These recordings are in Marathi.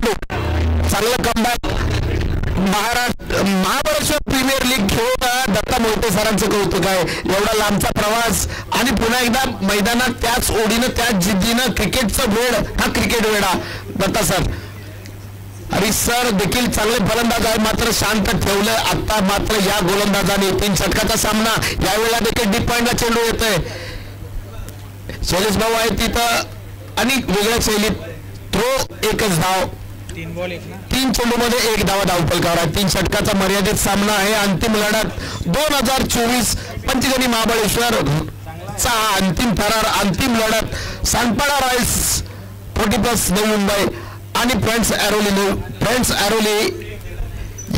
चांगलं कमबॅक. महाबळेश्वर प्रीमियर लीग खेळून दत्ता मोहिते सरांचं कौतुक आहे. एवढा लांबचा प्रवास आणि पुन्हा एकदा मैदानात त्याच ओढीनं त्याच जिद्दीनं क्रिकेटचा वेळ हा क्रिकेट वेळा दत्ता सर. हरीश सर देखील चांगले फलंदाज आहे, मात्र शांत ठेवलं. आता मात्र या गोलंदाजाने 3 षटकाचा सामना. यावेळेला देखील डीप पॉइंटला चेंडू येतोय. शैलेश भाऊ आहे तिथं आणि वेगळ्या शैलीत थ्रो. एकच धाव. 3 चेंडूमध्ये 1 धावा धावफलकावर आहे. 3 षटकाचा मर्यादित सामना आहे. अंतिम लढत 2024 पंचगणी महाबळेश्वर चा अंतिम थरार. अंतिम लढत सांडपाडा रॉयल्स 40+ नवी मुंबई आणि फ्रेंड्स ॲरोली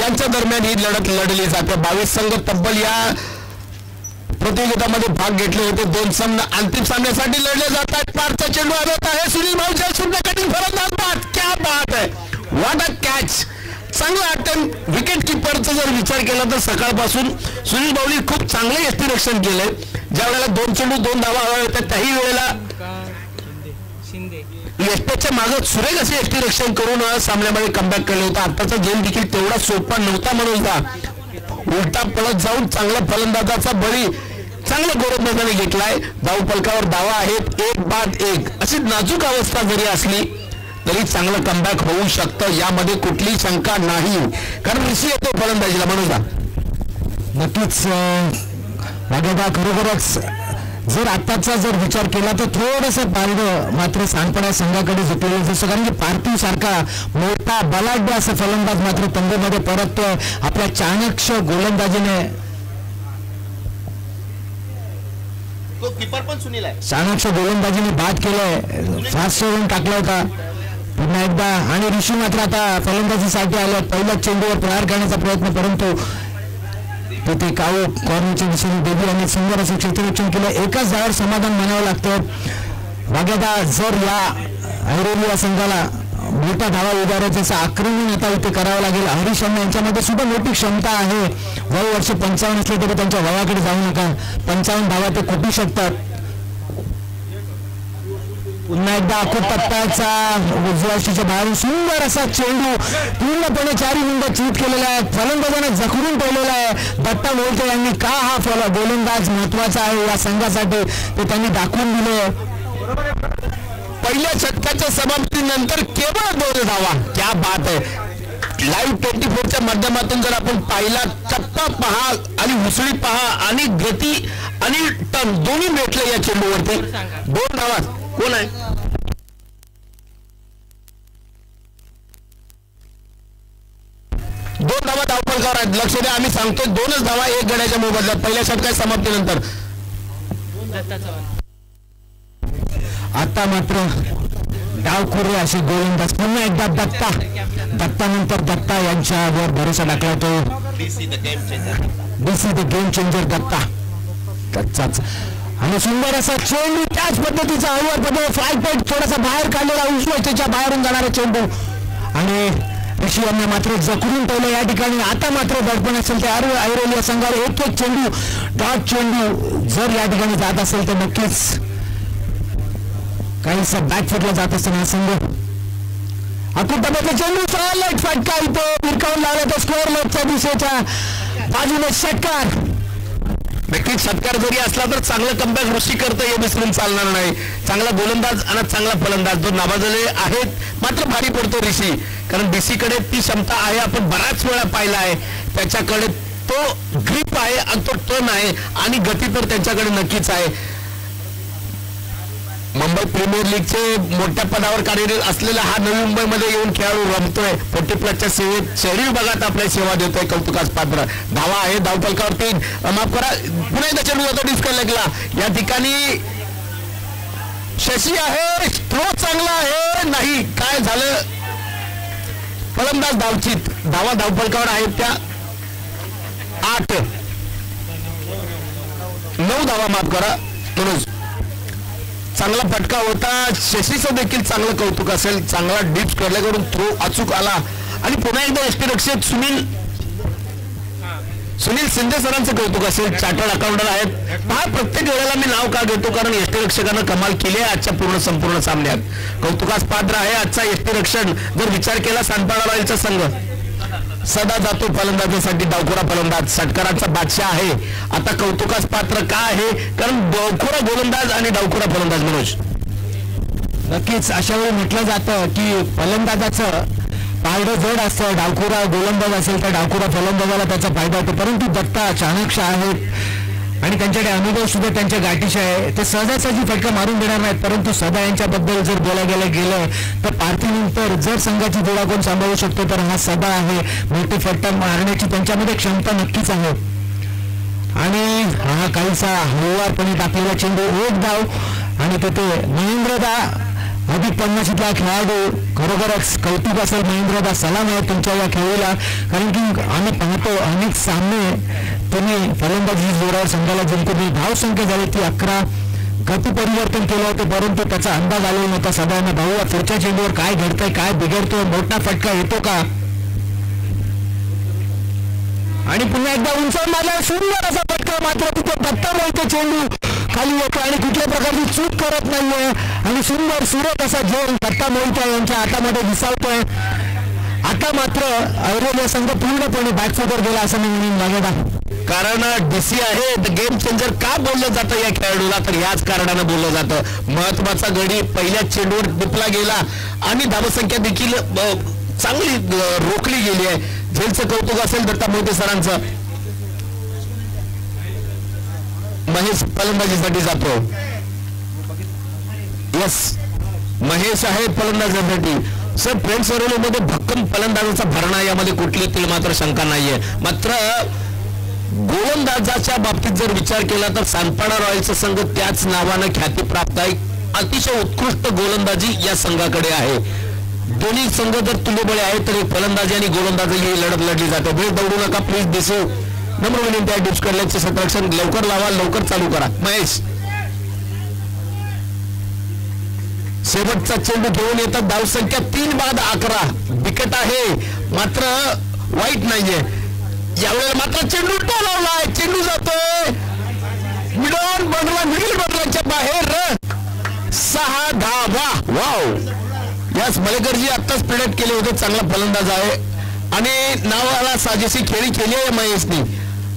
यांच्या दरम्यान ही लढत लढली जाते. 22 संघ तब्बल या प्रतियोगितामध्ये भाग घेतले होते. 2 सामने अंतिम सामन्यासाठी लढले जात आहेत. पारचा चेंडू आलेला आहे. सुनील भाऊ जयसूर्य कटिंग फलंदाज. बात क्या बात आहे. What a catch. चांगला अटेम्प्ट. विकेट किपरचा जर विचार केला तर सकाळपासून सुनील भाऊनी खूप चांगले यष्टीरक्षण केले. ज्या वेळेला 2 चेंडू 2 धावा हव्या होत्या त्याही वेळेला यष्टीच्या मागे सुरेख असे यष्टीरक्षण करून सामन्यामध्ये कमबॅक केले होतं. आताचा गेम देखील तेवढा सोपा नव्हता म्हणून उलटा पळत जाऊन चांगला फलंदाजाचा बळी चांगल्या गोलंदाजाने घेतलाय. धावफलकावर धावा आहेत 1 बाद 1. अशी नाजूक अवस्था जरी असली तरी चांगलं कमबॅक होऊ शकतं. यामध्ये कुठलीही शंका नाही. कारण ऋषी येतो फलंदाजीला म्हणून नक्कीच खरोखरच जर आताचा जर विचार केला तर थोडंसं पारडं मात्र सांडपाडा संघाकडे झुकलेलं दिसतं. कारण की पार्थिव सारखा मोठा बलाढ्य असा फलंदाज मात्र तंबूमध्ये परततोय. आपल्या चाणक्य गोलंदाजीने चाणक्य गोलंदाजीने बाद केलंय. फास्ट करून टाकला होता पुन्हा एकदा. आणि ऋषी मात्र आता फलंदाजीसाठी आले. पहिल्याच चेंडूवर प्रहार करण्याचा प्रयत्न, परंतु तिथे काऊ कॉर्नरच्या दिशेने देवी आणि सुंदर असं क्षेत्ररक्षण केलं. एकाच धावावर समाधान मानावं लागतं. वाग्यादा जर या ऐरोली या संघाला मोठा धावा उभारायचं आक्रमण आता इथे करावं लागेल. हरीश शर्मा यांच्यामध्ये सुद्धा मोठी क्षमता आहे. वय वर्ष 55 असले तरी त्यांच्या वयाकडे जाऊ नका. 55 धावा ते कुठू शकतात. पुन्हा एकदा आखूड टप्प्याचा उजव्या बाहेरून सुंदर असा चेंडू पूर्णपणे 4 गुंड चूट केलेला आहे. फलंदाजाने जखडून ठेवलेला आहे. दत्ता मोहिते यांनी का हा गोलंदाज महत्वाचा आहे या संघासाठी ते त्यांनी दाखवून दिले. पहिल्या षटकाच्या समाप्तीनंतर केवळ 2 धावा. क्या बात आहे. लाईव्ह 24च्या माध्यमातून जर आपण पाहिला टप्पा पहा आणि उसळी पहा आणि गती आणि टर्न दोन्ही भेटले या चेंडूवरती. 2 धावा. कोण आहे. 2 धावा धावफलकावर आहेत. लक्ष द्या, आम्ही सांगतोय 2च धावा 1 गड्याच्या मोबदल्यात पहिल्या षटकाच्या समाप्तीनंतर. आता मात्र डावखोरे असे गोलंदाज. पुन्हा एकदा दत्तानंतर दत्ता यांच्यावर भरोसा टाकला तो डीसी द गेम चेंजर दत्ताच. आणि सुंदर असा चेंडू त्याच पद्धतीचा हळूवार पद्धतीने फ्लाय पॉईंट थोडासा बाहेर काढलेला उजव्याच्या बाहेरून जाणारा चेंडू आणि ऋषी यांना मात्र जखडून ठेवलं या ठिकाणी. आता मात्र दडपण असेल ते ऐरोली संघावर एक चेंडू डॉट चेंडू जर या ठिकाणी जात असेल तर नक्कीच काहीसा बॅकफुटला जात असताना संघ आखूड टप्प्यातला चेंडू लाईट फटका इथे विरकावून लावला तर स्कोअर लेगच्या दिशेच्या बाजूने षटकार. नक्कीच षटकार जरी असला तर चांगलं कमबॅक ऋषी करतं हे विसरून चालणार नाही. चांगला गोलंदाज आणि चांगला फलंदाज 2 नाबाजले आहेत. मात्र भारी पडतो ऋषी. कारण डीसीकडे ती क्षमता आहे. आपण बऱ्याच वेळा पाहिला आहे. त्याच्याकडे तो ग्रिप आहे आणि तो टर्न आहे आणि गती तर त्याच्याकडे नक्कीच आहे. मुंबई प्रीमियर लीगचे मोठ्या पदावर कार्यरत असलेला हा नवी मुंबईमध्ये येऊन खेळाडू रमतोय. 40+ सेवेत शहरी विभागात आपल्या सेवा देतोय. कौतुकास पात्र. धावा आहे धावफलकावर 3. माफ करा पुन्हा एकदा चेंडू होता डिस्कनेक्टला. या ठिकाणी शशी आहे. थ्रो चांगला आहे. नाही काय झालं. फलंदाज धावचित. धावा धावफलकावर आहेत त्या 8. 9 धावा माफ करा. म्हणून चांगला फटका होता. शशीचं देखील चांगलं कौतुक असेल. चांगला डिप्स करल्याकडून थ्रो अचूक आला आणि पुन्हा एकदा यष्टीरक्षक सुनील सुनील शिंदे सरांचं कौतुक असेल, चार्टर्ड अकाउंटंट आहेत. पहा, प्रत्येक वेळेला मी नाव का घेतो, कारण यष्टीरक्षकानं कमाल केली आहे आजच्या संपूर्ण सामन्यात. कौतुकास पात्र आहे आजचा यष्टीरक्षण. जर विचार केला सांडपाडा रॉयलचा संघ सदा जातो फलंदाजीसाठी, डावखुरा फलंदाज षटकाराचा बादशाह आहे. आता कौतुकास पात्र का आहे, कारण डावखुरा गोलंदाज आणि डावखुरा फलंदाज. मनोज, नक्कीच अशा वेळी म्हटलं जातं की फलंदाजाचं पारडं जड असतं. डावखुरा गोलंदाज असेल तर डावखुरा फलंदाजाला त्याचा फायदा होतो. परंतु दत्ता चाणक्य आहेत आणि त्यांच्याकडे अनुभव सुद्धा त्यांच्या गाठीशी आहे. ते सहजासहजी फटका मारून देणार नाहीत. परंतु सदा यांच्याबद्दल जर बोलायला गेलं तर पार्टीनंतर जर संघाची जोडा कोण सांभाळू शकतो तर हा सदा आहे. मोठे फटका मारण्याची त्यांच्यामध्ये क्षमता नक्कीच आहे. आणि हा काहीसा हळुवारपणे टाकलेला चेंडू, एक धाव आणि तिथे महेंद्रदा अधिक 50ला खेळाडू. खरोखरच कौतुक असेल महेंद्रदा, सलाम आहे तुमच्या या खेळीला. कारण की आम्ही पाहतो अनेक सामने तुम्ही फलंदाजी जोरावर संघाला जिंकून धावसंख्या झाली ती 11. गती परिवर्तन केलं होतं परंतु त्याचा अंदाज आलेला नव्हता सदांना. भाऊ पुढच्या चेंडूवर काय घडतंय, काय बिघडतोय, मोठा फटका येतो का. आणि पुन्हा एकदा उंचावून मारला सुंदर असा फटका. मात्र तिथे दत्ता मोहिते चेंडू खाली येतो आणि कुठल्या प्रकारची चूक करत नाहीये आणि सुंदर सुरत असा झेल दत्ता मोहिते यांच्या हातामध्ये दिसावतोय. आता मात्र ऐरोलिया संघ पूर्णपणे बॅकफुटवर गेला असं मी म्हणून लागत. कारण डीसी आहे द गेम चेंजर का बोललं जातं या खेळाडूला, तर याच कारणानं बोललं जातं. महत्वाचा गडी पहिल्याच चेंडूवर टिपला गेला आणि धावसंख्या देखील चांगली रोखली गेली आहे. झेलचं कौतुक असेल दत्ता मोहिते सरांचं. महेश फलंदाजीसाठी जातो. यस, महेश आहे फलंदाजीसाठी. सर फ्रेंड्स मध्ये भक्कम फलंदाजाचा भरणा, यामध्ये कुठली तिळ मात्र शंका नाहीये. मात्र गोलंदाजाच्या बाबतीत जर विचार केला तर सांडपाडा रॉयलचा संघ त्याच नावानं ख्यातीप्राप्त आहे. अतिशय उत्कृष्ट गोलंदाजी या संघाकडे आहे. दोन्ही संघ जर तुल्यबळ आहे तर फलंदाजी आणि गोलंदाजी ही लढत लढली जाते. वेळ दौडू नका प्लीज. दिसू नम्र विनंती आहे, डिप्स कडल्याचे संरक्षण लवकर लावा, लवकर चालू करा. महेश शेवटचा चेंडू घेऊन येतात. धावसंख्या 3 बाद 11. विकेट आहे मात्र वाईट नाहीये. यावेळेला मात्र चेंडू टोलावलाय. चेंडू जातोय मिडल बंडलाच्या बाहेर. 6 धावा. वाव, यास मलेकरजी आत्ताच प्रेडिक्ट केले होते. चांगला फलंदाज आहे आणि नावाला साजेशी खेळी केली आहे महेशनी.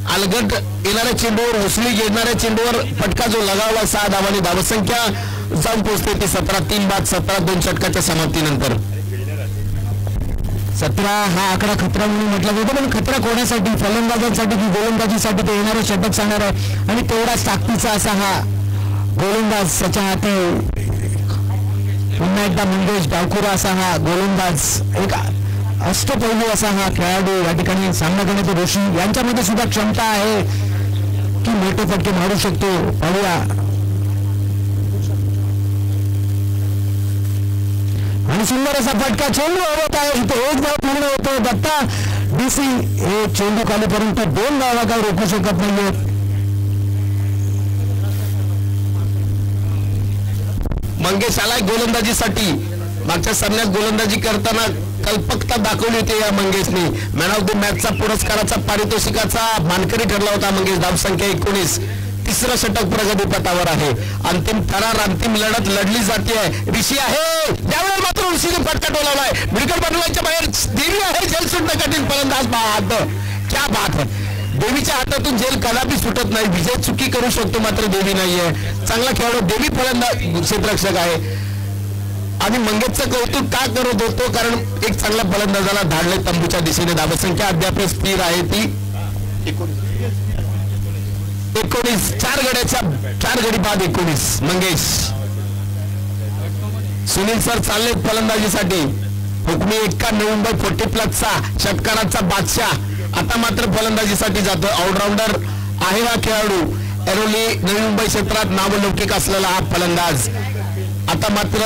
अलगट येणाऱ्या चेंडूवर, उसळी घेणाऱ्या चेंडूवर फटका जो लगावला 6 धावांनी धावसंख्या जाऊन पोहोचते ती 17. 3 बाद 17 2 षटकाच्या समाप्तीनंतर. 17 हा आकडा खतरा म्हणून म्हटलं जातं. पण खतरा कोणासाठी, फलंदाजांसाठी की गोलंदाजीसाठी ते येणारं षटक सांगणार आहे. आणि तेवढाच ताकदीचा असा हा गोलंदाज त्याच्या हाती. पुन्हा एकदा मंगेश डावखुरा असा हा गोलंदाज, एक अष्टपैलू असा हा खेळाडू. या ठिकाणी सामना करण्याचे ऋषी यांच्यामध्ये सुद्धा क्षमता आहे की मोठे फटके मारू शकतो. पाहूया. आणि सुंदर असा फटका चेंडू हवत आहे. इथे 1 धाव पूर्ण होतो. दत्ता डीसी हे चेंडू खाली परंतु 2 धावा काय रोखू शकत नाहीये. मंगेश आलाय गोलंदाजीसाठी. मागच्या सामन्यात गोलंदाजी करताना कल्पकता दाखवली होती या मंगेशने. मॅन ऑफ द मॅचचा पुरस्काराचा पारितोषिकाचा मानकरी ठरला होता मंगेश. धावसंख्या 19. 3रं षटक प्रगतीपथावर आहे. अंतिम थरार, अंतिम लढत लढली जाते. ऋषी आहे, त्यावेळेस मात्र ऋषीने फटका टोलावलाय. मिडल बंडलाच्या बाहेर देवी आहे. झेल सुटणं कठीण. फलंदाज बाद. क्या बात है. देवीच्या हातातून झेल कदापि सुटत नाही. विजय चुकी करू शकतो मात्र देवी नाहीये. चांगला खेळाडू देवी फलंदाज क्षेत्ररक्षक आहे. आणि मंगेशचं कौतुक का करत होतो, कारण एक चांगल्या फलंदाजाला धाडले तंबूच्या दिशेने. धावसंख्या अद्याप स्थिर आहे ती 19. 4 गडी बाद 19. मंगेश. सुनील सर चालले फलंदाजीसाठी. हुकमी एक्का नवी मुंबई 40+ षटकाराचा बादशाह आता मात्र फलंदाजीसाठी जातो. ऑलराऊंडर आहे हा खेळाडू. ऐरोली नवी मुंबई क्षेत्रात नावलौकिक असलेला हा फलंदाज आता मात्र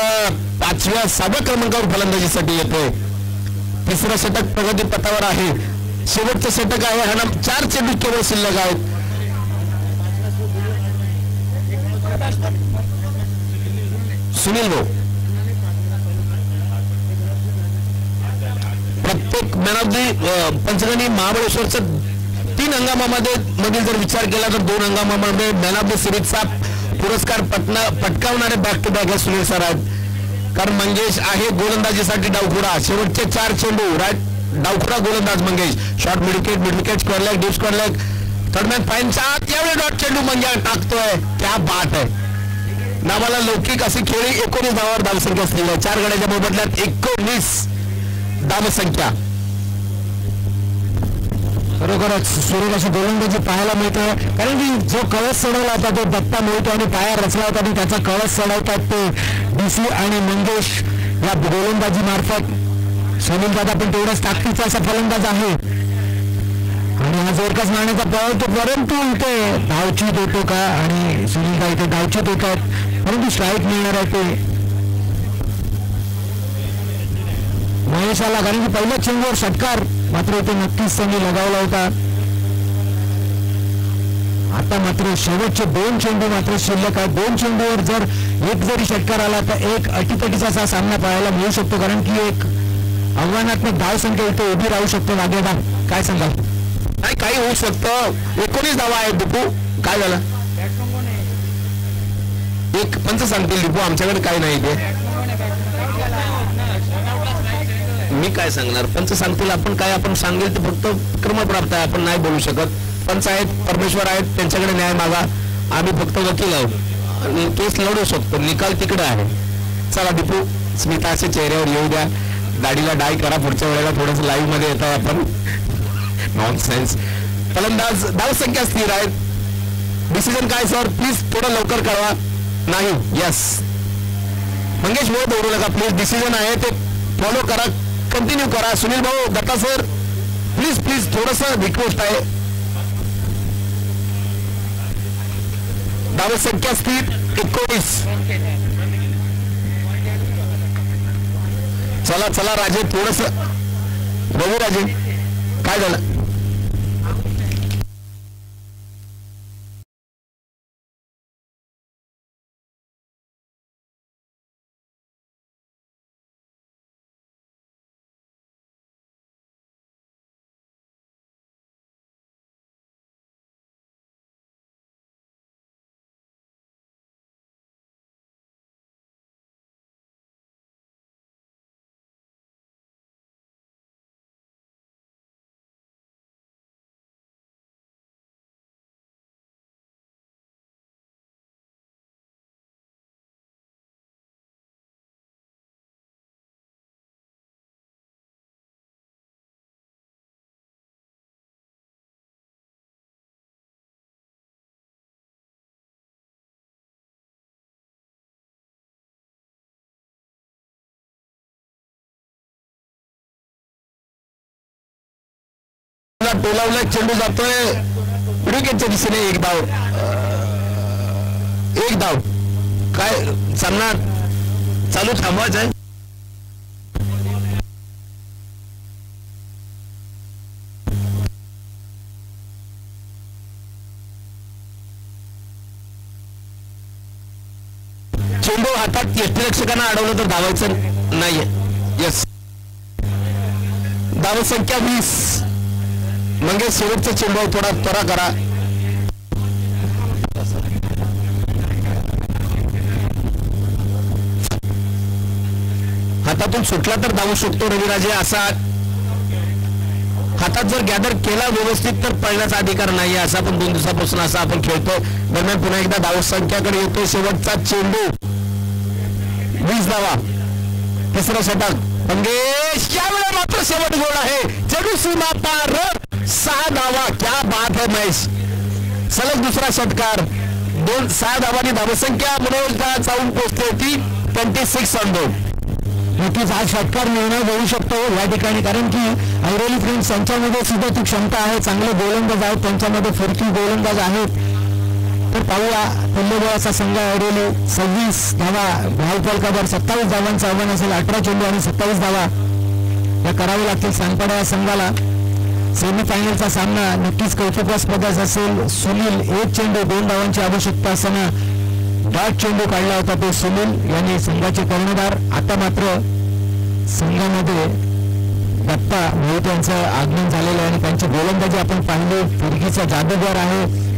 5व्या 6व्या क्रमांकावर फलंदाजीसाठी येतोय. 3रं षटक प्रगती पथावर आहे. शेवटचं षटक आहे. हा 4 चेंडू केवळ शिल्लक आहेत. सुनील भाऊ, प्रत्येक मॅन ऑफ दी पंचगणी महाबळेश्वरचं 3 हंगामामध्ये जर विचार केला तर 2 हंगामामध्ये मॅन ऑफ द सिरीजचा पुरस्कार पटकावणारे बॅक टू बॅक हे सुनील सर आहेत. कारण मंगेश आहे गोलंदाजीसाठी डावखुरा. शेवटचे 4 चेंडू डावखुरा गोलंदाज Mangesh. Short mid wicket square leg deep square leg third man फाईनच्या आत एवढे डॉट चेंडू मंगेश टाकतोय. क्या बात आहे. नावाला लौकिक अशी खेळी 19 धावावर धावसंख्या असलेली आहे. 4 गड्याच्या मोबदल्यात 19 धावसंख्या. खरोखरच सुरेख अशी गोलंदाजी पाहायला मिळते. कारण की जो कळस चढवला होता तो दत्ता मोहिते आणि पाया रचला होता आणि त्याचा कळस चढवतात ते DC आणि मंगेश या गोलंदाजी मार्फत. सुनील दादा पण तेवढाच ताकदीचा असा फलंदाज आहे आणि हा जोरकस मारण्याचा पळवतो. परंतु इथे धावचीत होतो का आणि सुनील दा इथे धावचीत होतात परंतु स्ट्राईक मिळणार आहे ते महेशाला. कारण की पहिल्या चेंडूवर षटकार मात्र इथे नक्कीच त्यांनी लगावला होता. आता मात्र शेवटचे 2 चेंडू मात्र शिल्लक आहे. 2 चेंडूवर जर एक जरी षटकार आला तर एक अटीतटीचा असा सामना पाहायला मिळू शकतो. कारण की एक आव्हानात्मक धावसंख्या इथे उभी राहू शकतो. नागेदा काय सांगाल? नाही काही होऊ शकतं. 19 धावा आहेत. दिपू काय झालं? एक पंच सांगतील दिपू आमच्याकडे काय नाही ते. मी काय सांगणार? पंच सांगतील. आपण काय आपण सांगेल ते फक्त क्रमप्राप्त आहे. आपण नाही बोलू शकत. पंच आहेत परमेश्वर आहेत त्यांच्याकडे न्याय मागा. आम्ही फक्त वकील आहोत आणि केस लढू शकतो. निकाल तिकडे आहे. चला दीपू स्मिताचे चेहऱ्यावर येऊ द्या. दाढीला डाय करा. पुढच्या वेळेला थोडंसं लाईव्ह मध्ये येत आहे आपण. नॉनसेन्स. फलंदाज धावसंख्या स्थिर आहेत. डिसिजन काय सर प्लीज थोडं लवकर कळवा. नाही यस मंगेश भाऊ दौडू नका प्लीज. डिसिजन आहे ते फॉलो करा. कंटिन्यू करा. सुनील भाऊ दत्ता सर प्लीज प्लीज थोडंसं रिक्वेस्ट आहे. धावसंख्या स्थिर 19. चला चला राजे थोडस बघू. राजे काय झालं? टोलावला चेंडू जातोय विकेटच्या दिशेने. एक धाव काय सामना चालू थांबवायचा आहे. चेंडू हातात यष्टीरक्षकांना अडवलं तर धावायचं नाहीये. यस धावसंख्या 20. मंगेश शेवटचा चेंडू थोडा त्वरा करा. हातातून सुटला तर धावू शकतो रविराजे. असा हातात जर गॅदर केला व्यवस्थित तर पळण्याचा अधिकार नाही. असा पण 2 दिवसापासून असा आपण खेळतो. दरम्यान पुन्हा एकदा धावसंख्याकडे येतो. शेवटचा चेंडू 20 धावा. तिसरा षटक मंगेश. यावेळेला मात्र शेवट गोल आहे. चेंडू सीमा पार 6 धावा. क्या बात है महेश. सलग दुसरा षटकार. 6 धावांनी धावसंख्या मनोजला जाऊन पोहोचते ती 26 on 2. नक्कीच हा षटकार निर्णय देऊ शकतो या ठिकाणी. कारण की ऐरोली फ्रेंड्स यांच्यामध्ये सुद्धा ती क्षमता आहे. चांगले गोलंदाज आहेत त्यांच्यामध्ये. फिरकी गोलंदाज आहेत. तर पाहूया तुल्यबळाचा संघ ऐरोली 26 धावा धावफलकावर 27 धावांचं आव्हान असेल. 18 चेंडू आणि 27 धावा या करावे लागतील सांगपाडा या संघाला. सेमीफायनलचा सामना नक्कीच कौतुकास्पदच असेल. सुनील 1 चेंडू 2 धावांची आवश्यकता असताना डॉट चेंडू काढला होता तो सुनील यांनी संघाचे कर्णधार. आता मात्र संघामध्ये दत्ता मोहिते यांचं आगमन झालेलं आहे आणि त्यांची गोलंदाजी आपण पाहिली. फिरकीचा जादूगार आहे.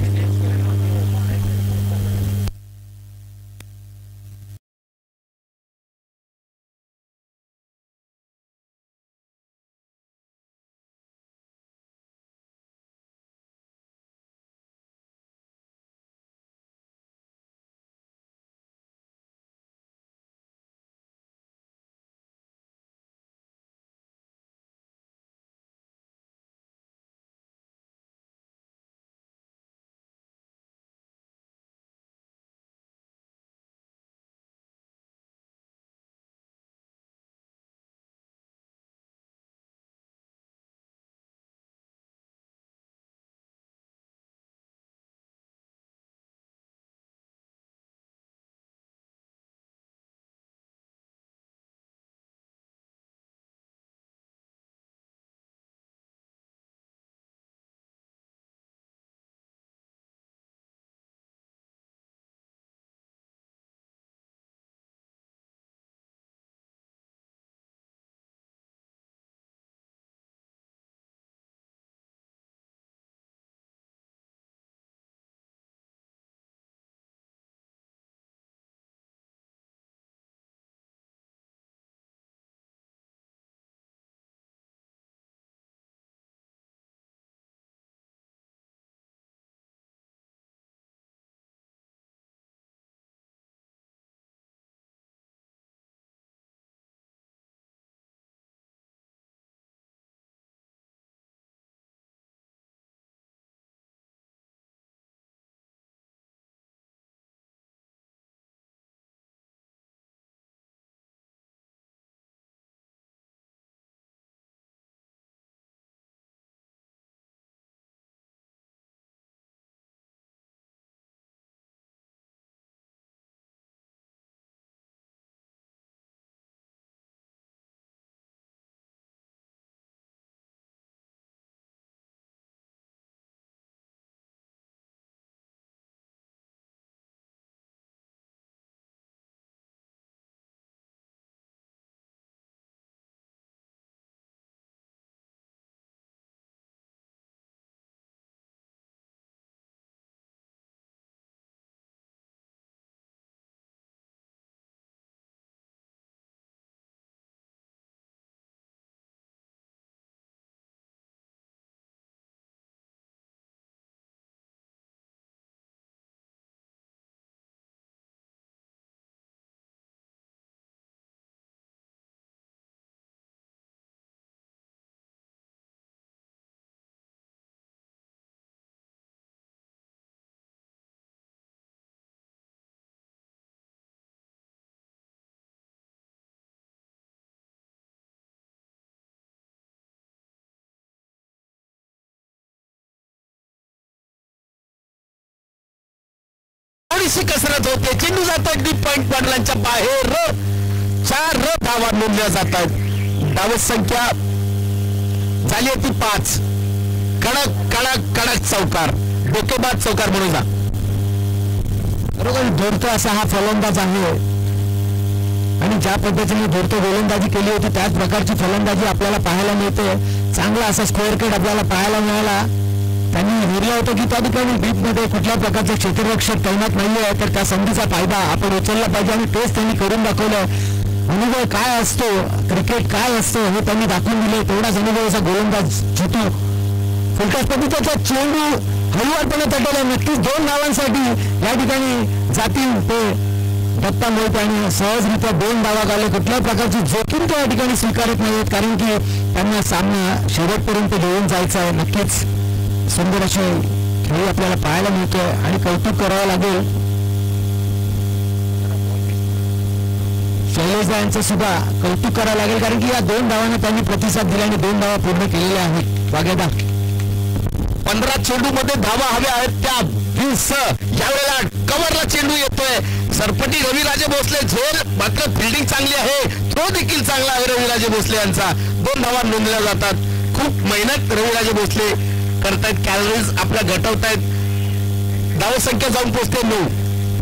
थोडीशी कसरत होते. चेंडू जातात डीप पॉइंट पाटलांच्या बाहेर. 4 धावा नोंदल्या जातात. धाव संख्या झाली ती 5. कडक कडक कडक चौकार, डोकेबाद चौकार म्हणून जा. बरोबर धोरतो असा हा फलंदाज आहे आणि ज्या पद्धतीने धोरतो गोलंदाजी केली होती त्याच प्रकारची फलंदाजी आपल्याला पाहायला मिळते. चांगला असा स्क्वेअर केट आपल्याला पाहायला मिळाला. त्यांनी हेरलं होतं की त्या ठिकाणी डीपमध्ये कुठल्या प्रकारचे क्षेत्ररक्षक तैनात नाहीये, तर त्या संधीचा फायदा आपण उचलला पाहिजे आणि तेच त्यांनी करून दाखवलं. अनुभव काय असतो, क्रिकेट काय असतं हे त्यांनी दाखवून दिले. तेवढाच अनुभव असा गोलंदाज जितू. फुलटॉस पद्धतीचा चेंडू हळूवारपणे तटवला. नक्कीच 2 धावांसाठी या ठिकाणी जातील ते दत्ता मोहिते आणि सहजरित्या 2 धावा गावले. कुठल्याही प्रकारची जोखीम त्या ठिकाणी स्वीकारत नाहीत, कारण की त्यांना सामना शेवटपर्यंत घेऊन जायचा आहे. नक्कीच सुंदर अशी खेळी आपल्याला पाहायला मिळतोय आणि कौतुक करावं लागेल शैलेशदा यांचं सुद्धा कौतुक करावं लागेल, कारण की या 2 धावांना त्यांनी प्रतिसाद दिला आणि 2 धावा पूर्ण केलेल्या आहेत. वागेदा 15 चेंडू मध्ये धावा हव्या आहेत त्या 20. यावेळेला कव्हरला चेंडू येतोय. सरपटी रविराजे भोसले झेल, मात्र फिल्डिंग चांगली आहे. थ्रो देखील चांगला आहे रविराजे भोसले यांचा. 2 धावा नोंदल्या जातात. खूप मेहनत रविराजे भोसले करतायत. कॅलरीज आपल्या घटवतायत. धाव संख्या जाऊन पोहोचते 9.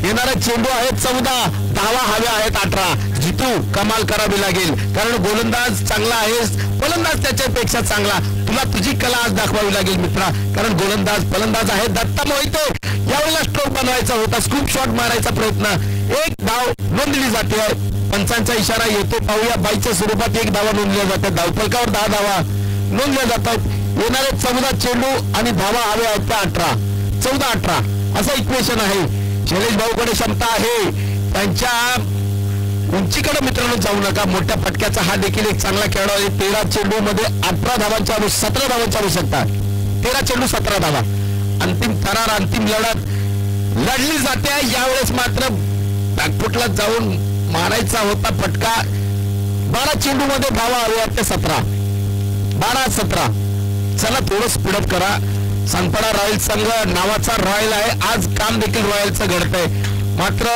येणारा चेंडू आहे 14. धावा हव्या आहेत 18. जितू कमाल करावी लागेल, कारण गोलंदाज चांगला आहेस, फलंदाज त्याच्यापेक्षा चांगला. तुला तुझी कला आज दाखवावी लागेल मित्रा, कारण गोलंदाज फलंदाज आहे. दत्ता मोहिते यावेळेला स्ट्रोक बनवायचा होता, स्कूप शॉट मारायचा प्रयत्न, एक धाव नोंदली जाते आहे. पंचांचा इशारा येतो, पाहूया. बाईच्या स्वरूपात एक धावा नोंदल्या जातात, धावफलकावर 10 धावा नोंदल्या जातात. येणारे 14 चेंडू आणि धावा हवे आहेत त्या 18, 14-18 असं इक्वेशन आहे. शैलेश भाऊकडे क्षमता आहे, त्यांच्या उंचीकडे मित्रांनो जाऊ नका. मोठ्या फटक्याचा हा देखील एक चांगला खेळाडू आहे. 13 चेंडू मध्ये 18 धावांच्या 17 धावांची आवश्यकता. 13 चेंडू 17 धावा. अंतिम थरार, अंतिम लढत लढली जाते. यावेळेस मात्र बॅकफुटला जाऊन मारायचा होता फटका. 12 चेंडू मध्ये धावा हव्या त्या 17, 12-17. चला थोडं स्पीडअप करा. सानपाडा रॉयल संघ नावाचा रॉयल आहे, आज काम देखील रॉयलचं घडतंय. मात्र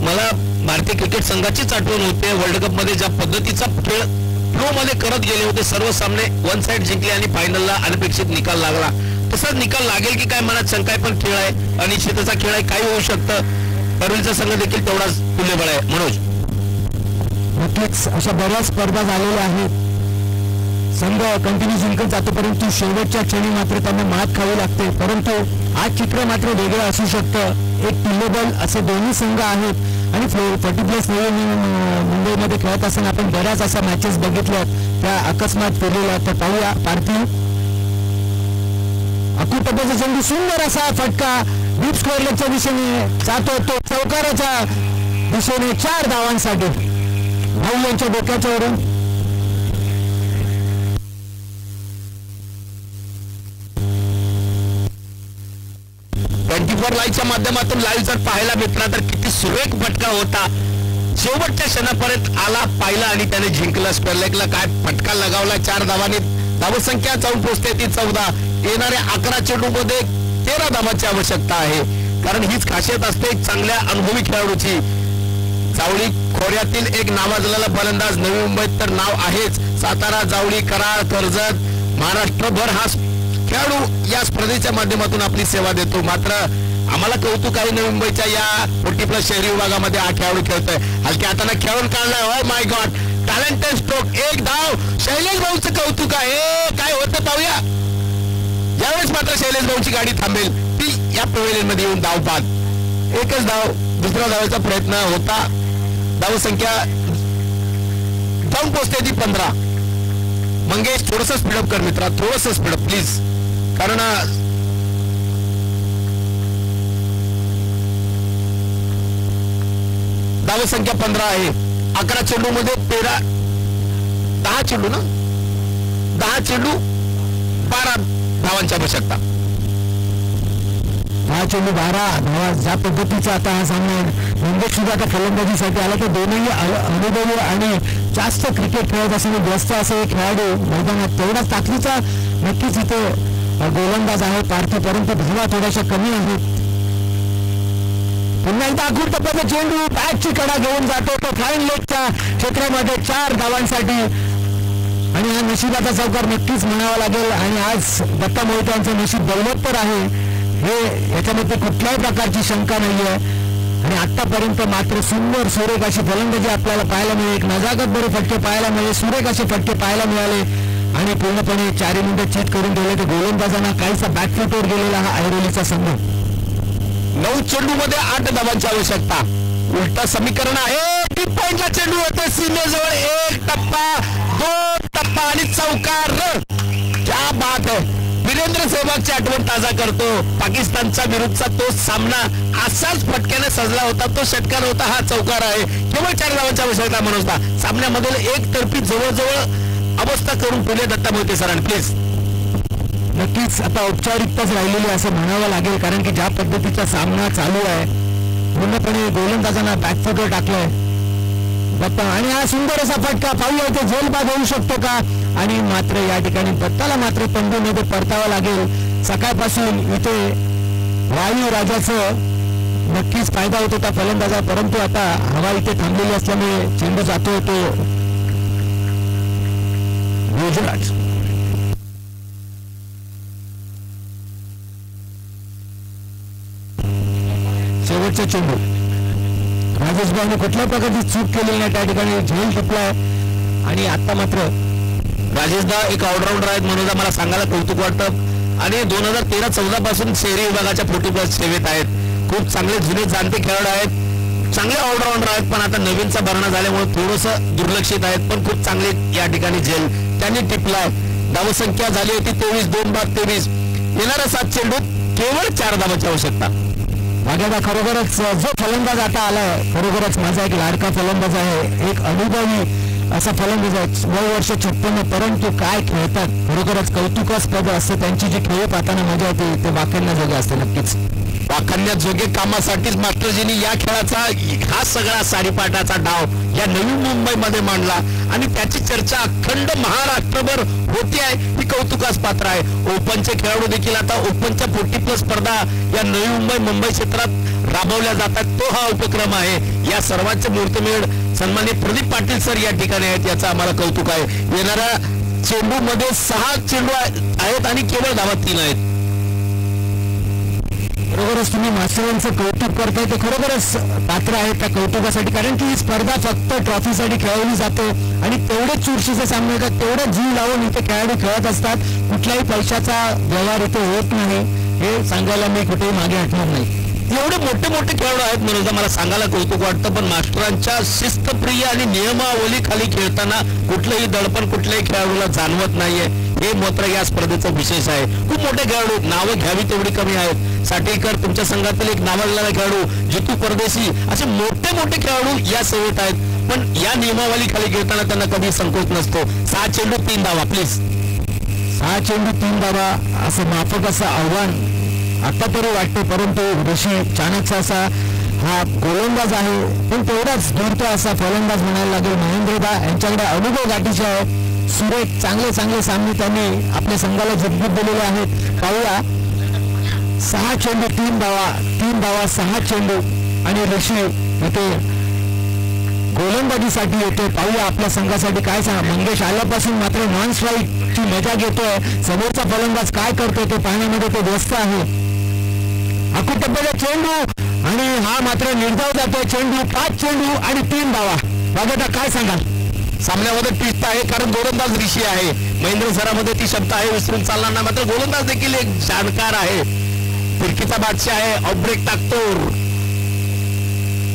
मला भारतीय क्रिकेट संघाचीच आठवण होते. वर्ल्ड कप मध्ये ज्या पद्धतीचा खेळ फ्लो मध्ये करत गेले होते, सर्व सामने वन साइड जिंकले आणि फायनलला अनपेक्षित निकाल लागला. तसाच निकाल लागेल की काय मनात शंका आहे, पण खेळ आहे, अनिश्चिततेचा खेळ आहे, काही होऊ शकतं. परवीचा संघ देखील तेवढाच तुल्यबळ आहे. मनोज, नक्कीच अशा बऱ्याच स्पर्धा झालेल्या आहेत. संघ कंटिन्यू जिंकत जातो, परंतु शेवटच्या क्षणी मात्र त्यांना मात खावी लागते. परंतु आज चित्र मात्र वेगळं असू शकतं. एक तुल्यबळ असे दोन्ही संघ आहेत आणि 40+ मुंबईमध्ये खेळत असताना आपण बऱ्याच अशा मॅचेस बघितल्यात त्या अकस्मात केलेल्या. तर पाहूया. पार्थिव अकुटब्याचा चेंडू, सुंदर असा फटका डीप स्क्वेअर लेगच्या दिशेने जातो, तो चौकाराच्या दिशेने 4 धावांसाठी भाऊ यांच्या डोक्याच्या वरून. 24 लाईव्हच्या माध्यमातून लाईव्ह जर पाहायला भेटला तर किती सुरेख फटका होता. शेवटच्या क्षणापर्यंत आला, पाहिला आणि त्याने जिंकला. स्क्वेअर लेगला काय फटका लगावला. 4 धावांनी धावसंख्या जाऊन पोहोचते ती 14. येणाऱ्या 11 चेंडू मध्ये 13 धावांची आवश्यकता आहे, कारण हीच खासियत असते चांगल्या अनुभवी खेळाडूची. जावळी खोऱ्यातील एक नावाजलेला फलंदाज, नवी मुंबईत तर नाव आहेच. सातारा, जावळी, कराड, कर्जत, महाराष्ट्रभर हा खेळाडू या स्पर्धेच्या माध्यमातून आपली सेवा देतो. मात्र आम्हाला कौतुक आहे नवी मुंबईच्या या 40+ शहरी विभागामध्ये हा खेळाडू खेळतोय. हलक्या हाताने खेळून काढलाय. हो माय गॉड, टॅलेंटेड स्ट्रोक, एक धाव. शैलेश भाऊचं कौतुक आहे. काय होतं पाहूया. यावेळेस मात्र शैलेश भाऊची गाडी थांबेल, ती या पवेलियन मध्ये येऊन धाव पाहत. एकच धाव, दुसरा धावाचा प्रयत्न होता. धावसंख्या जाऊन पोहोचते ती 15. मंगेश थोडस स्पीडअप कर मित्रा, थोडस स्पीडअप प्लीज, कारण धावसंख्या 15 आहे. 11 चेंडू मध्ये 10 चेंडू ना, 10 चेंडू 12 धावांची आवश्यकता. 10 चेंडू 12 धावा. ज्या पद्धतीचा आता हा सामना मंगेश सुद्धा आता फलंदाजीसाठी आला, तर दोन्ही अनुभवी आणि जास्त क्रिकेट खेळत असणे व्यस्त असे एक खेळाडू मैदानात. तेवढाच ताकदीचा नक्कीच इथे गोलंदाज आहे पार्थिव, परंतु धावा थोड्याशा कमी आहेत. पुन्हा एकदा आखूड टप्प्याचा चेंडू बॅटची कडा घेऊन जातो तो फाईन लेगच्या क्षेत्रामध्ये 4 धावांसाठी. आणि हा नशिबाचा चौकार नक्कीच म्हणावा लागेल. आणि आज दत्ता मोहिते यांचं नशीब बलवत्तर आहे, हे याच्यामध्ये कुठल्याही प्रकारची शंका नाहीये. आणि आतापर्यंत मात्र सुंदर सुरेख अशी फलंदाजी आपल्याला पाहायला मिळेल. एक नजाकत बरे फटके पाहायला मिळाले, सुरेख असे फटके पाहायला मिळाले आणि पूर्णपणे 4 मिनिटं चीट करून ठेवले. तर गोलंदाजांना काहीसा बॅकफुटवर गेलेला हा ऐरोलीचा संघ. 9 चेंडू मध्ये 8 धावांची आवश्यकता. उलटा समीकरण आहे. डीप पॉइंटला चेंडू होते सीमेजवळ. 1 टप्पा, 2 टप्पा आणि चौकार. क्या बात आहे. वीरेंद्र सेहवागची आठवण ताजा करतो. पाकिस्तानचा विरुद्धचा तो सामना असाच फटक्याने सजला होता, तो षटकार होता, हा चौकार आहे. केवळ 4 धावांची आवश्यकता मनोजता. सामन्यामध्ये एकतर्फी जवळजवळ अवस्था करून ठेवली दत्ता मोहिते सरांनी. प्लीज. नक्कीच आता औपचारिकताच राहिलेली असं म्हणावं लागेल, कारण की ज्या पद्धतीचा सामना चालू आहे पूर्णपणे गोलंदाजांना बॅकफुटवर टाकलाय दत्ता. आणि हा सुंदर असा फटका पाहूया इथे झेलबाद होऊ शकतो का. आणि मात्र या ठिकाणी दत्ताला मात्र पंधूमध्ये परतावं लागेल. सकाळपासून इथे वायू राजाचं नक्कीच फायदा होत होता फलंदाजा, परंतु आता हवा इथे थांबलेली असल्यामुळे चेंडू जातो तो गुजरात. शेवटचा चेंडू राजेश भाऊने कुठल्या प्रकारची चूक केलेली नाही, त्या ठिकाणी झेल टिपलाय. आणि आता मात्र राजेशदा एक ऑलराऊंडर आहेत म्हणून मला सांगायला कौतुक वाटतं. आणि 2013-14 पासून शहरी विभागाच्या 40+ सेवेत आहेत. खूप चांगले जुने जाणते खेळाडू आहेत, चांगले ऑलराऊंडर आहेत. पण आता नवीनचा भरणा झाल्यामुळे थोडंसं दुर्लक्षित आहेत, पण खूप चांगले या ठिकाणी झेल त्यांनी टिपलाय. धावसंख्या झाली होती 23, 2 बाद 23. येणाऱ्या 7 चेंडूत केवळ 4 धावांची आवश्यकता. माझ्या खरोखरच जो फलंदाज आता आलाय, खरोखरच माझा एक लाडका फलंदाज आहे, एक अनुभवी असा फलंदाज आहे. वय वर्ष 56, परंतु काय खेळतात, खरोखरच कौतुकास्पद असतं. त्यांची जी खेळ पाहताना मजा येते ते वाखाणण्या जोगे असते. नक्कीच वाखाणण्यात जोगे कामासाठीच मास्टरजींनी या खेळाचा हा सगळा सारीपाटाचा डाव या नवी मुंबईमध्ये मांडला आणि त्याची चर्चा अखंड महाराष्ट्रभर होती आहे. ही कौतुकास पात्र आहे. ओपनचे खेळाडू देखील आता ओपनच्या 40+ स्पर्धा या नवी मुंबई क्षेत्रात राबवल्या जातात. तो हा उपक्रम आहे. या सर्वांचे मूर्तमेढ सन्माननीय प्रदीप पाटील सर या ठिकाणी आहेत, याचं आम्हाला कौतुक आहे. येणाऱ्या चेंडू मध्ये 6 चेंडू आहेत आणि केवळ धावा 3 आहेत. खरोखरच तुम्ही मास्टरांचं कौतुक करताय, ते खरोखरच पात्र आहे त्या कौतुकासाठी. कारण की ही स्पर्धा फक्त ट्रॉफीसाठी खेळवली जाते आणि तेवढेच चुरशीचे सामने का तेवढं जीव लावून इथे खेळाडू खेळत असतात. कुठल्याही पैशाचा व्यवहार इथे होत नाही, हे सांगायला मी कुठेही मागे हटणार नाही. एवढे मोठे मोठे खेळाडू आहेत म्हणून मला सांगायला कौतुक वाटतं. पण मास्टरांच्या शिस्तप्रिय आणि नियमावली खाली खेळताना कुठलंही दडपण कुठल्याही खेळाडूला जाणवत नाहीये. हे मात्र या स्पर्धेचं विशेष आहे. खूप मोठे खेळाडू, नावं घ्यावी तेवढी कमी आहेत. साटेकर तुमच्या संघातील एक नावाजलेला खेळाडू, जितू परदेशी, असे मोठे मोठे खेळाडू या सेवेत आहेत. पण या नियमावली खाली खेळताना त्यांना कधी संकोच नसतो. 6 चेंडू 3 धावा प्लीज. 6 चेंडू 3 धावा असं माफक असं आव्हान आता तरी वाटते. परंतु ऋषी चाणक्य असा हा गोलंदाज आहे, पण तेवढाच धूर्त असा फलंदाज म्हणायला लागेल. महेंद्रदा यांच्याकडे अनुभव गाठीचे आहे. सुरेख चांगले चांगले सामने त्यांनी आपल्या संघाला जिंकून दिलेले आहेत. पाहूया 6 चेंडू 3 धावा, 3 धावा 6 चेंडू आणि ऋषी इथे गोलंदाजीसाठी येतोय. पाहूया आपल्या संघासाठी काय सांगा. मंगेश आल्यापासून मात्र नॉन स्ट्राईकची मजा घेतोय. समोरचा फलंदाज काय करतोय ते पाहण्यामध्ये तो व्यस्त आहे. अकुटब्बेला चेंडू आणि हा मात्र निर्धाव जातोय. चेंडू 5 चेंडू आणि 3 धावा. बघा काय सांगाल. सामन्यामध्ये ट्विस्ट आहे कारण गोलंदाज ऋषी आहे. महेंद्र सरामध्ये ती क्षमता आहे, विसरून चालणार नाही. मात्र गोलंदाज देखील एक जाणकार आहे, फिरकीचा बादशाह आहे. ऑफब्रेक टाकतो,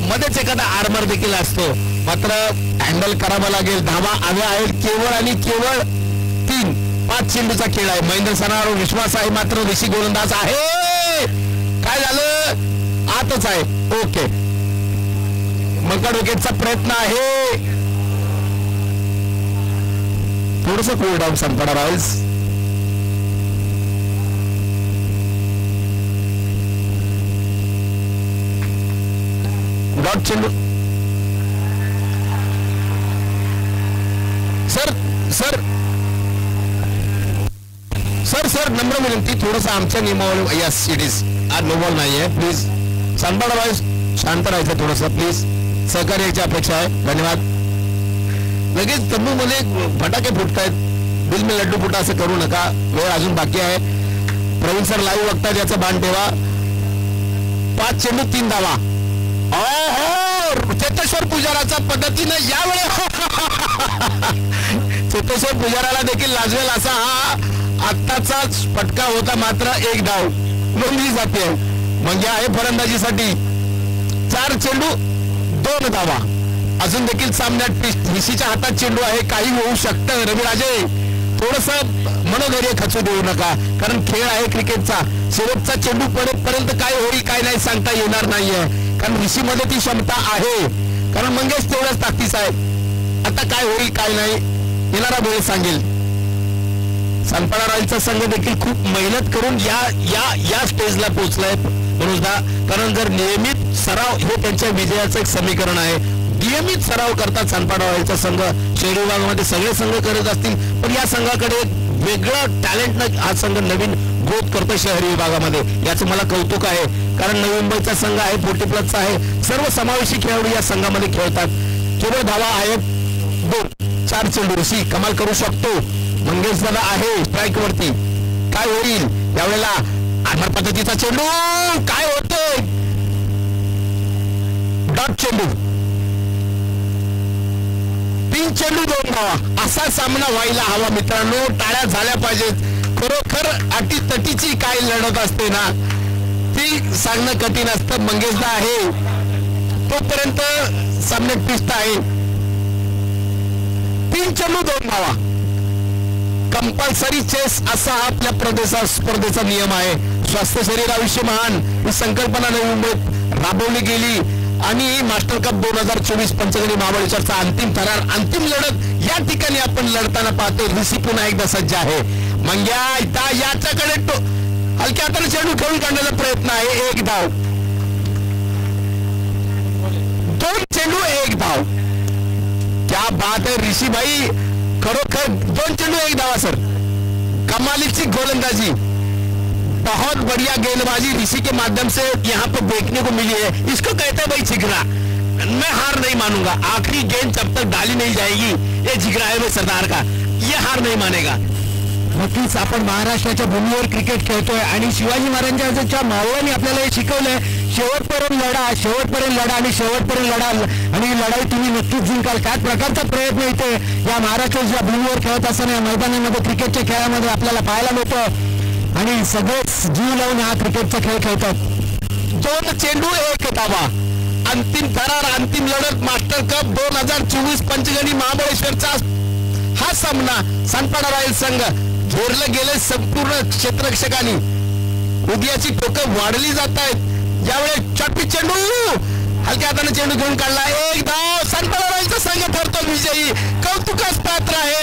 मध्येच एखादा आर्मर देखील असतो. मात्र हँडल करावं लागेल. धावा हव्या आहेत केवळ आणि केवळ 3. 5 चेंडूचा खेळ आहे. महेंद्र सरांवर विश्वास आहे. मात्र ऋषी गोलंदाज आहे. काय झालं, आतच आहे. ओके, मकड विकेटचा प्रयत्न आहे. थोडस कूल डाऊन संपणार आहे. डॉट चेंडू. सर सर सर सर नम्र विनंती, थोडस आमच्या नियमावली. Yes it is. आज नो बॉल नाहीये प्लीज. संपाडा वाईस शांत राहायचं थोडस प्लीज. सहकार्याची अपेक्षा आहे. धन्यवाद. लगेच तंबू मध्ये फटाके फुटतायत. बिल में लड्डू फुटा असं करू नका. वेळ अजून बाकी आहे. प्रवीण सर लाईव्ह बघतात, याचं भान ठेवा. 5 चेंडू 3 धावा. चेतेश्वर पुजाराच्या पद्धतीनं यावेळी चेतेश्वर पुजाराला देखील लाजवेल असा हा आत्ताचा फटका होता. मात्र 1 धाव नोंदली जाते. म्हणजे आहे फलंदाजीसाठी 4 चेंडू 2 धावा. अजून देखील सामन्यात ऋषीच्या हातात चेंडू आहे. काही होऊ शकतं. रविराजे थोडस मनोधैर्य खचू देऊ नका, कारण खेळ आहे क्रिकेटचा. शेवटचा चेंडू पडेपर्यंत काय होईल काय नाही सांगता येणार नाहीये. कारण ऋषीमध्ये ती क्षमता आहे, कारण मंगेश तेवढ्याच ताकदीचा आहे. आता काय होईल काय नाही येणारा वेळ सांगेल. सानपाडा रॉयलचा संघ देखील खूप मेहनत करून या स्टेजला पोहोचलाय मनोजदा. कारण जर नियमित सराव हे त्यांच्या विजयाचं एक समीकरण आहे. नियमित सराव करतात सानपाडा रॉयलचा संघ. शहरी विभागामध्ये सगळे संघ करत असतील, पण या संघाकडे वेगळं टॅलेंट हा संघ नवीन ग्रोथ करतो शहरी विभागामध्ये. याचं मला कौतुक आहे, कारण नवी मुंबईचा संघ आहे, 40+ आहे. सर्व समावेशी खेळाडू या संघामध्ये खेळतात. केवळ धावा आहेत 2. 4 चेंडू. ऋषी कमाल करू शकतो. मंगेश दादा आहे स्ट्राईक वरती. काय होईल यावेळेला. आधार पद्धतीचा चेंडू काय होतोय. डॉट चेंडू, 3 चेंडू 2 धावा असा सामना व्हायला हवा मित्रांनो. टाळ्या झाल्या पाहिजेत. खरोखर अटीतटीची काय लढत असते ना ती सांगणं कठीण असतं. मंगेशदा आहे तोपर्यंत सामन्यात पिस्त आहे. 3 चेंडू 2 धावा कंपल्सरी चेस असा आपल्या स्पर्धेचा नियम आहे. स्वास्थ्य शरीर आयुष्य महान ही संकल्पना नवी मुंबईत राबवली गेली आणि मास्टर कप 2024 पंचगणी महाबळेश्वरचा अंतिम थरार अंतिम लढत या ठिकाणी आपण लढताना पाहतो. ऋषी पुन्हा एकदा सज्ज आहे. मंग्या याच्याकडे हलक्या हाताने चेंडू खेळून काढण्याचा प्रयत्न आहे. 1 धाव, 2 चेंडू 1 धाव. क्या बात है ऋषी भाई, खरोखर 2 चेंडू 1 धावा सर. कमालीची गोलंदाजी, बहुत बढ़िया गेंदबाजी ऋषि के माध्यम से यहाँ पर देखने को मिली है. इसको कहते हैं भाई जिगरा. मैं हार नहीं मानूंगा. आखिरी गेंद जब तक डाली नहीं जाएगी ये जिगरा है भाई सरदार का, ये हार नहीं मानेगा. नक्कीच आपण महाराष्ट्राच्या भूमीवर क्रिकेट खेळतोय आणि शिवाजी महाराजांच्या मावळ्यांनी आपल्याला हे शिकवलंय. शेवटपर्यंत लढा, शेवटपर्यंत लढा आणि शेवटपर्यंत लढा आणि ही लढाई तुम्ही नक्कीच जिंकाल. त्याच प्रकारचा प्रयत्न इथे या महाराष्ट्राच्या भूमीवर खेळत असताना या मैदानामध्ये क्रिकेटच्या खेळामध्ये आपल्याला पाहायला मिळतो आणि सगळेच जीव लावून हा क्रिकेटचा खेळ खेळतात. 2 चेंडू 1 धावा. अंतिम थरार अंतिम लढत मास्टर कप 2024 पंचगणी महाबळेश्वरचा हा सामना सानपाडा रॉयल संघ घेरलं गेले संपूर्ण क्षेत्ररक्षकांनी. उदयाची टोकं वाढली जात आहेत. यावेळेस चॉपी चेंडू हलक्या हाताने चेंडू घेऊन काढला. 1 धाव. सानपाडा रॉयलचा संघ ठरतो विजयी. कौतुकास पात्र आहे.